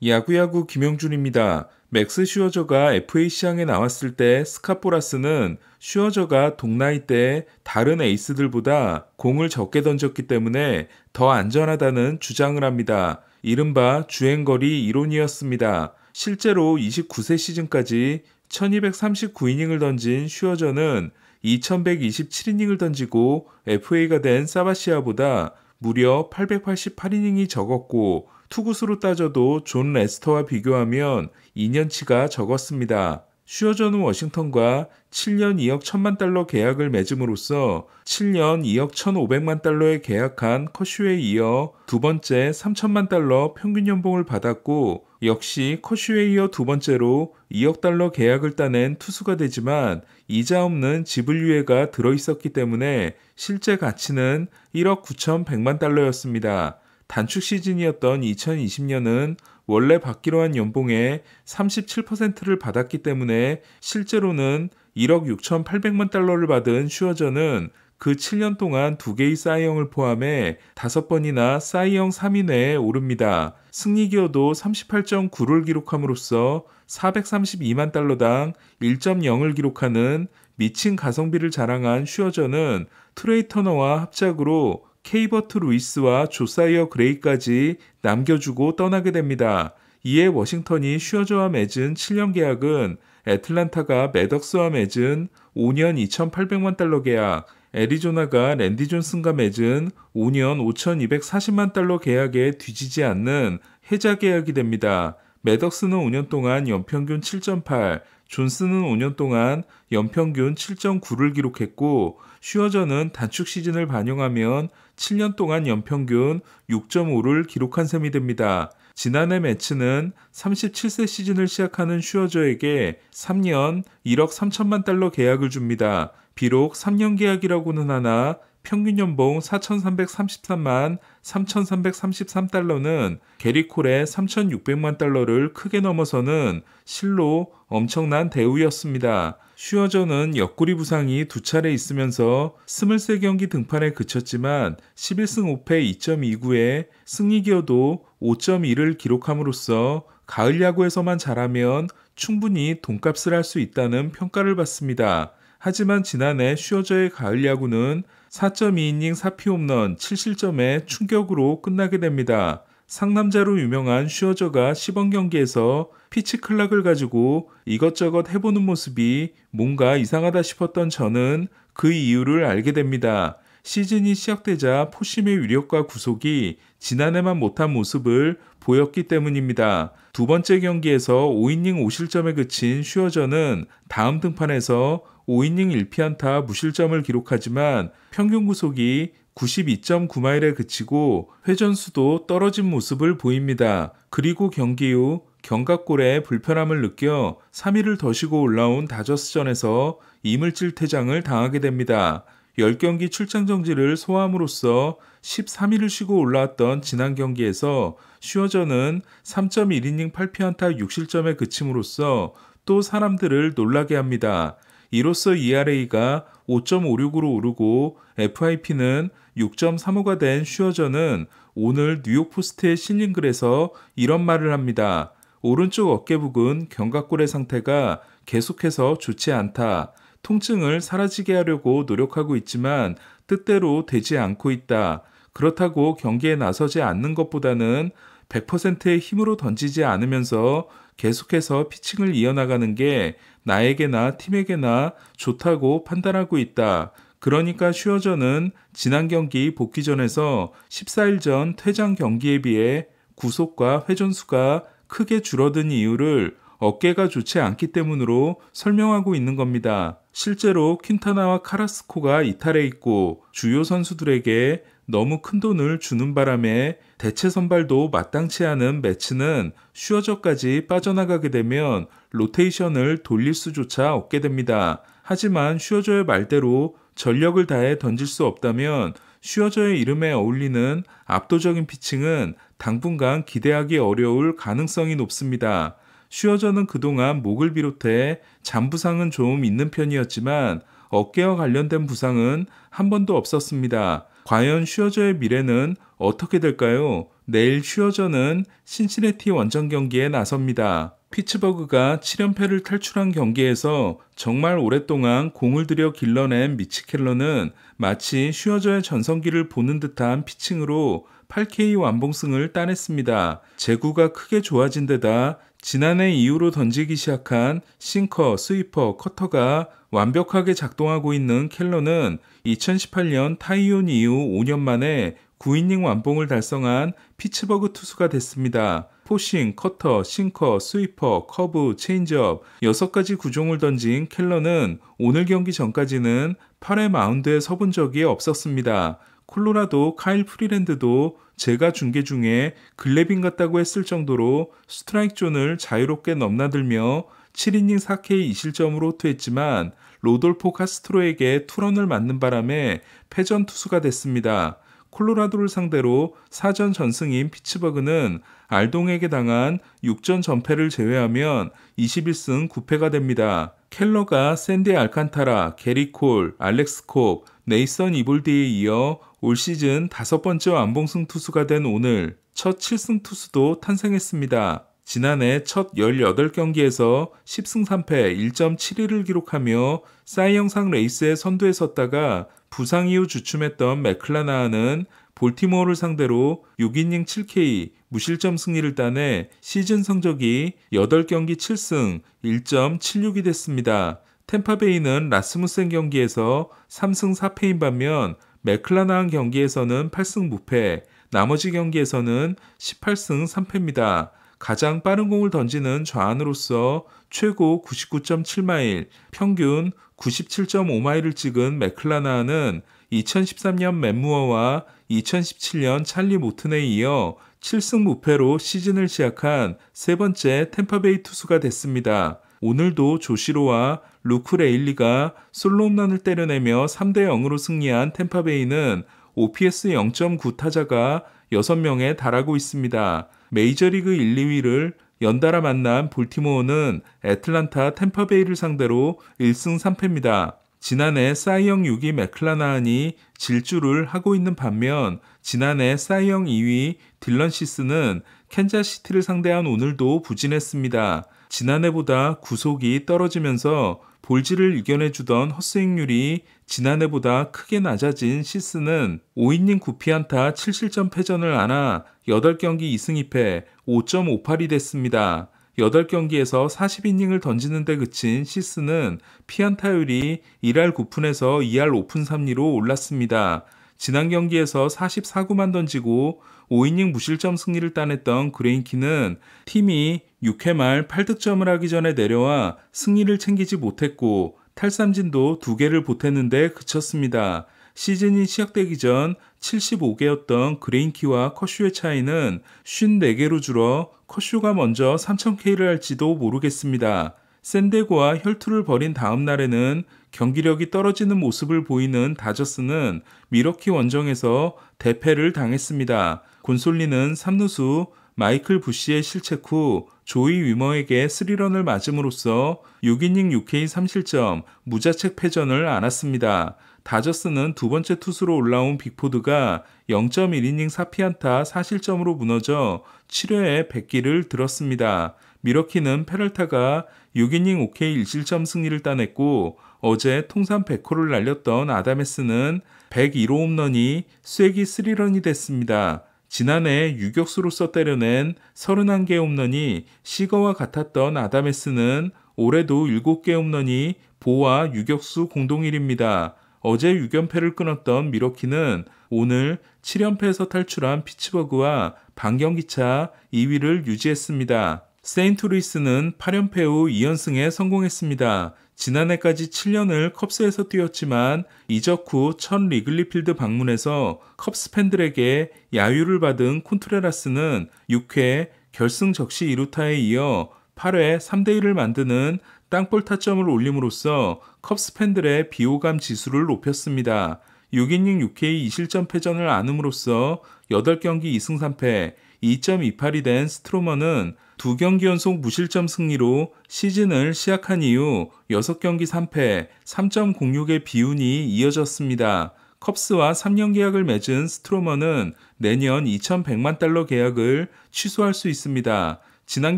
야구야구 김영준입니다. 맥스 슈어저가 FA 시장에 나왔을 때 스카포라스는 슈어저가 동나이 때 다른 에이스들보다 공을 적게 던졌기 때문에 더 안전하다는 주장을 합니다. 이른바 주행거리 이론이었습니다. 실제로 29세 시즌까지 1239이닝을 던진 슈어저는 2127이닝을 던지고 FA가 된 사바시아보다 무려 888이닝이 적었고 투구수로 따져도 존 레스터와 비교하면 2년치가 적었습니다. 슈어저는 워싱턴과 7년 2억 1천만 달러 계약을 맺음으로써 7년 2억 1,500만 달러에 계약한 커쇼에 이어 두 번째 3천만 달러 평균 연봉을 받았고 역시 커쇼에 이어 두 번째로 2억 달러 계약을 따낸 투수가 되지만 이자 없는 지불 유예가 들어있었기 때문에 실제 가치는 1억 9,100만 달러였습니다. 단축 시즌이었던 2020년은 원래 받기로 한 연봉의 37%를 받았기 때문에 실제로는 1억 6,800만 달러를 받은 슈어저는 그 7년 동안 2개의 사이영을 포함해 5번이나 사이영 3위 내에 오릅니다. 승리 기여도 38.9를 기록함으로써 432만 달러당 1.0을 기록하는 미친 가성비를 자랑한 슈어저는 트레이 터너와 합작으로 케이버트 루이스와 조사이어 그레이까지 남겨주고 떠나게 됩니다. 이에 워싱턴이 슈어저와 맺은 7년 계약은 애틀란타가 매덕스와 맺은 5년 2,800만 달러 계약, 애리조나가 랜디 존슨과 맺은 5년 5,240만 달러 계약에 뒤지지 않는 해자 계약이 됩니다. 매덕스는 5년 동안 연평균 7.8, 존슨은 5년 동안 연평균 7.9를 기록했고 슈어저는 단축 시즌을 반영하면 7년 동안 연평균 6.5를 기록한 셈이 됩니다. 지난해 매츠는 37세 시즌을 시작하는 슈어저에게 3년 1억 3천만 달러 계약을 줍니다. 비록 3년 계약이라고는 하나 평균 연봉 4,333만 3,333달러는 게리 콜의 3,600만 달러를 크게 넘어서는 실로 엄청난 대우였습니다. 슈어저는 옆구리 부상이 2차례 있으면서 23경기 등판에 그쳤지만 11승 5패 2.29에 승리 기여도 5.1을 기록함으로써 가을 야구에서만 잘하면 충분히 돈값을 할 수 있다는 평가를 받습니다. 하지만 지난해 슈어저의 가을 야구는 4.2이닝 4피 홈런 7실점의 충격으로 끝나게 됩니다. 상남자로 유명한 슈어저가 시범 경기에서 피치 클락을 가지고 이것저것 해보는 모습이 뭔가 이상하다 싶었던 저는 그 이유를 알게 됩니다. 시즌이 시작되자 포심의 위력과 구속이 지난해만 못한 모습을 보였기 때문입니다. 두 번째 경기에서 5이닝 5실점에 그친 슈어저는 다음 등판에서 5이닝 1피안타 무실점을 기록하지만 평균 구속이 92.9마일에 그치고 회전수도 떨어진 모습을 보입니다. 그리고 경기 후 견갑골에 불편함을 느껴 3일을 더 쉬고 올라온 다저스전에서 이물질 퇴장을 당하게 됩니다. 10경기 출장 정지를 소화함으로써 13일을 쉬고 올라왔던 지난 경기에서 슈어저는 3.1이닝 8피안타 6실점에 그침으로써 또 사람들을 놀라게 합니다. 이로써 ERA가 5.56으로 오르고 FIP는 6.35가 된 슈어저는 오늘 뉴욕포스트에 실린 글에서 이런 말을 합니다. 오른쪽 어깨 부근 견갑골의 상태가 계속해서 좋지 않다. 통증을 사라지게 하려고 노력하고 있지만 뜻대로 되지 않고 있다. 그렇다고 경기에 나서지 않는 것보다는 100%의 힘으로 던지지 않으면서 계속해서 피칭을 이어나가는 게 나에게나 팀에게나 좋다고 판단하고 있다. 그러니까 슈어저는 지난 경기 복귀전에서 14일 전 퇴장 경기에 비해 구속과 회전수가 크게 줄어든 이유를 어깨가 좋지 않기 때문으로 설명하고 있는 겁니다. 실제로 퀸타나와 카라스코가 이탈해 있고 주요 선수들에게 너무 큰 돈을 주는 바람에 대체 선발도 마땅치 않은 매츠는 슈어저까지 빠져나가게 되면 로테이션을 돌릴 수조차 없게 됩니다. 하지만 슈어저의 말대로 전력을 다해 던질 수 없다면 슈어저의 이름에 어울리는 압도적인 피칭은 당분간 기대하기 어려울 가능성이 높습니다. 슈어저는 그동안 목을 비롯해 잔부상은 좀 있는 편이었지만 어깨와 관련된 부상은 한 번도 없었습니다. 과연 슈어저의 미래는 어떻게 될까요? 내일 슈어저는 신시내티 원정 경기에 나섭니다. 피츠버그가 7연패를 탈출한 경기에서 정말 오랫동안 공을 들여 길러낸 미치 켈러는 마치 슈어저의 전성기를 보는 듯한 피칭으로 8K 완봉승을 따냈습니다. 제구가 크게 좋아진 데다 지난해 이후로 던지기 시작한 싱커, 스위퍼, 커터가 완벽하게 작동하고 있는 켈러는 2018년 타이온 이후 5년 만에 9이닝 완봉을 달성한 피츠버그 투수가 됐습니다. 포싱, 커터, 싱커, 스위퍼, 커브, 체인지업 6가지 구종을 던진 켈러는 오늘 경기 전까지는 8회 마운드에 서본 적이 없었습니다. 콜로라도 카일 프리랜드도 제가 중계 중에 글래빈 같다고 했을 정도로 스트라이크 존을 자유롭게 넘나들며 7이닝 4K 2실점으로 호투했지만 로돌포 카스트로에게 투런을 맞는 바람에 패전 투수가 됐습니다. 콜로라도를 상대로 4전 전승인 피츠버그는 알동에게 당한 6전 전패를 제외하면 21승 9패가 됩니다. 켈러가 샌디 알칸타라, 게리 콜, 알렉스 콥, 네이선 이볼디에 이어 올 시즌 5번째 완봉승 투수가 된 오늘 첫 7승 투수도 탄생했습니다. 지난해 첫 18경기에서 10승 3패 1.71을 기록하며 사이영상 레이스의 선두에 섰다가 부상 이후 주춤했던 맥클라나한은 볼티모어를 상대로 6이닝 7K 무실점 승리를 따내 시즌 성적이 8경기 7승 1.76이 됐습니다. 템파베이는 라스무센 경기에서 3승 4패인 반면 맥클라나한 경기에서는 8승 무패, 나머지 경기에서는 18승 3패입니다. 가장 빠른 공을 던지는 좌완으로서 최고 99.7마일, 평균 97.5마일을 찍은 맥클라나는 2013년 맷무어와 2017년 찰리 모튼에 이어 7승 무패로 시즌을 시작한 세 번째 템파베이 투수가 됐습니다. 오늘도 조시로와 루크 레일리가 솔로 홈런을 때려내며 3대0으로 승리한 템파베이는 OPS 0.9 타자가 6명에 달하고 있습니다. 메이저리그 1, 2위를 연달아 만난 볼티모어는 애틀란타 템파베이를 상대로 1승 3패입니다. 지난해 사이영 6위 맥클라나한이 질주를 하고 있는 반면 지난해 사이영 2위 딜런 시스는 캔자스시티를 상대한 오늘도 부진했습니다. 지난해보다 구속이 떨어지면서 볼질을 이겨내주던 헛스윙률이 지난해보다 크게 낮아진 시스는 5이닝 9피안타 7실점 패전을 안아 8경기 2승 2패 5.58이 됐습니다. 8경기에서 40이닝을 던지는 데 그친 시스는 피안타율이 1할 9푼에서 2할 5푼 3리로 올랐습니다. 지난 경기에서 44구만 던지고 5이닝 무실점 승리를 따냈던 그레인키는 팀이 6회 말 8득점을 하기 전에 내려와 승리를 챙기지 못했고 탈삼진도 2개를 보탰는데 그쳤습니다. 시즌이 시작되기 전 75개였던 그레인키와 커쇼의 차이는 54개로 줄어 커쇼가 먼저 3000K를 할지도 모르겠습니다. 샌디에고와 혈투를 벌인 다음 날에는 경기력이 떨어지는 모습을 보이는 다저스는 미러키 원정에서 대패를 당했습니다. 곤솔리는 3루수 마이클 부시의 실책 후 조이 위머에게 3런을 맞음으로써 6이닝 6K 3실점 무자책 패전을 안았습니다. 다저스는 두 번째 투수로 올라온 빅포드가 0.1이닝 4피안타 4실점으로 무너져 7회에 100기를 들었습니다. 미러키는 페럴타가 6이닝 5K 1실점 승리를 따냈고 어제 통산 100호를 날렸던 아다메스는 101호 홈런이 쐐기 3런이 됐습니다. 지난해 유격수로서 때려낸 31개 홈런이 시거와 같았던 아다메스는 올해도 7개 홈런이 보와 유격수 공동일입니다. 어제 6연패를 끊었던 미러키는 오늘 7연패에서 탈출한 피츠버그와 반경기차 2위를 유지했습니다. 세인트루이스는 8연패 후 2연승에 성공했습니다. 지난해까지 7년을 컵스에서 뛰었지만 이적 후 첫 리글리필드 방문에서 컵스 팬들에게 야유를 받은 콘트레라스는 6회 결승 적시 2루타에 이어 8회 3대1을 만드는 땅볼 타점을 올림으로써 컵스 팬들의 비호감 지수를 높였습니다. 6이닝 6K 2실점 패전을 안음으로써 8경기 2승 3패 2.28이 된 스트로머는 2경기 연속 무실점 승리로 시즌을 시작한 이후 6경기 3패 3.06의 비운이 이어졌습니다. 컵스와 3년 계약을 맺은 스트로먼은 내년 2,100만 달러 계약을 취소할 수 있습니다. 지난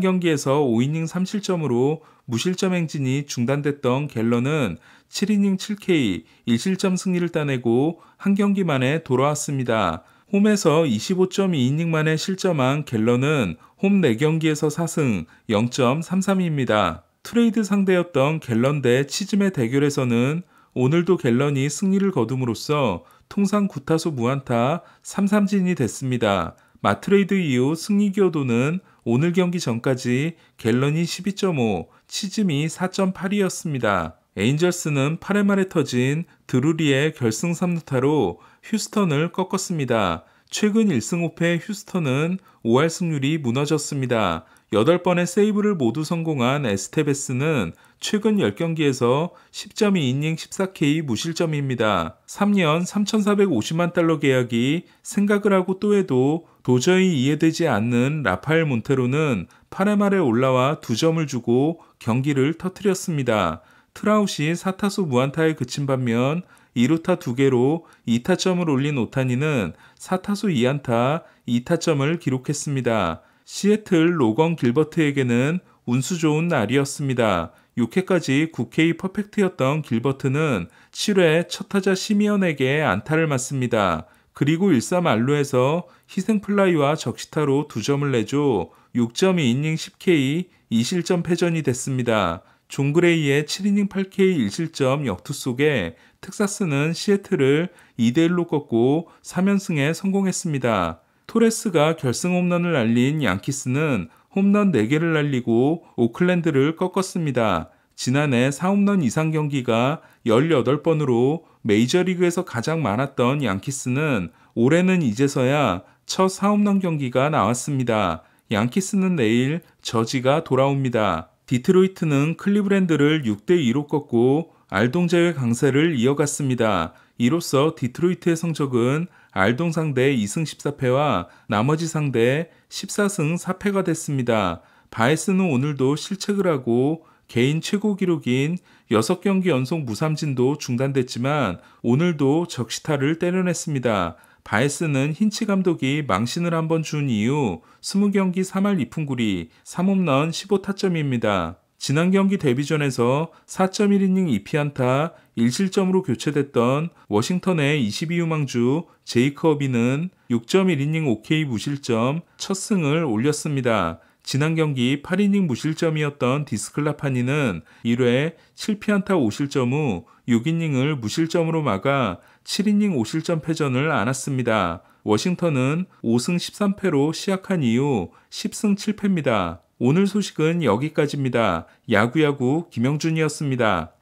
경기에서 5이닝 3실점으로 무실점 행진이 중단됐던 갤런은 7이닝 7K 1실점 승리를 따내고 한 경기 만에 돌아왔습니다. 홈에서 25.2이닝 만에 실점한 갤런은 홈 4경기에서 4승 0.33입니다. 트레이드 상대였던 갤런 대 치즘의 대결에서는 오늘도 갤런이 승리를 거둠으로써 통산 9타수 무안타 3삼진이 됐습니다. 마트레이드 이후 승리 기여도는 오늘 경기 전까지 갤런이 12.5, 치즘이 4.8이었습니다. 에인절스는 8회 말에 터진 드루리의 결승 3루타로 휴스턴을 꺾었습니다. 최근 1승 5패의 휴스턴은 5할 승률이 무너졌습니다. 8번의 세이브를 모두 성공한 에스테베스는 최근 10경기에서 10.2이닝 14K 무실점입니다. 3년 3,450만 달러 계약이 생각을 하고 또 해도 도저히 이해되지 않는 라파엘 몬테로는 8회 말에 올라와 2점을 주고 경기를 터뜨렸습니다. 트라웃이 4타수 무안타에 그친 반면 2루타 2개로 2타점을 올린 오타니는 4타수 2안타 2타점을 기록했습니다. 시애틀 로건 길버트에게는 운수 좋은 날이었습니다. 6회까지 9K 퍼펙트였던 길버트는 7회 첫 타자 시미언에게 안타를 맞습니다. 그리고 1-3 안루에서 희생플라이와 적시타로 2점을 내줘 6.2이닝 10K 2실점 패전이 됐습니다. 존 그레이의 7이닝 8K 1실점 역투 속에 텍사스는 시애틀을 2대1로 꺾고 3연승에 성공했습니다. 토레스가 결승 홈런을 날린 양키스는 홈런 4개를 날리고 오클랜드를 꺾었습니다. 지난해 4홈런 이상 경기가 18번으로 메이저리그에서 가장 많았던 양키스는 올해는 이제서야 첫 4홈런 경기가 나왔습니다. 양키스는 내일 저지가 돌아옵니다. 디트로이트는 클리브랜드를 6대2로 꺾고 알동 제외 강세를 이어갔습니다. 이로써 디트로이트의 성적은 알동 상대 2승 14패와 나머지 상대 14승 4패가 됐습니다. 바에스는 오늘도 실책을 하고 개인 최고 기록인 6경기 연속 무삼진도 중단됐지만 오늘도 적시타를 때려냈습니다. 바에스는 힌치 감독이 망신을 한번 준 이후 20경기 3할 2푼9리 3홈런 15타점입니다. 지난 경기 데뷔전에서 4.1이닝 2피안타 1실점으로 교체됐던 워싱턴의 22유망주 제이크 어비는 6.1이닝 5K 무실점 첫 승을 올렸습니다. 지난 경기 8이닝 무실점이었던 디스클라파니는 1회 7피안타 5실점 후 6이닝을 무실점으로 막아 7이닝 5실점 패전을 안았습니다. 워싱턴은 5승 13패로 시작한 이후 10승 7패입니다. 오늘 소식은 여기까지입니다. 야구야구 김영준이었습니다.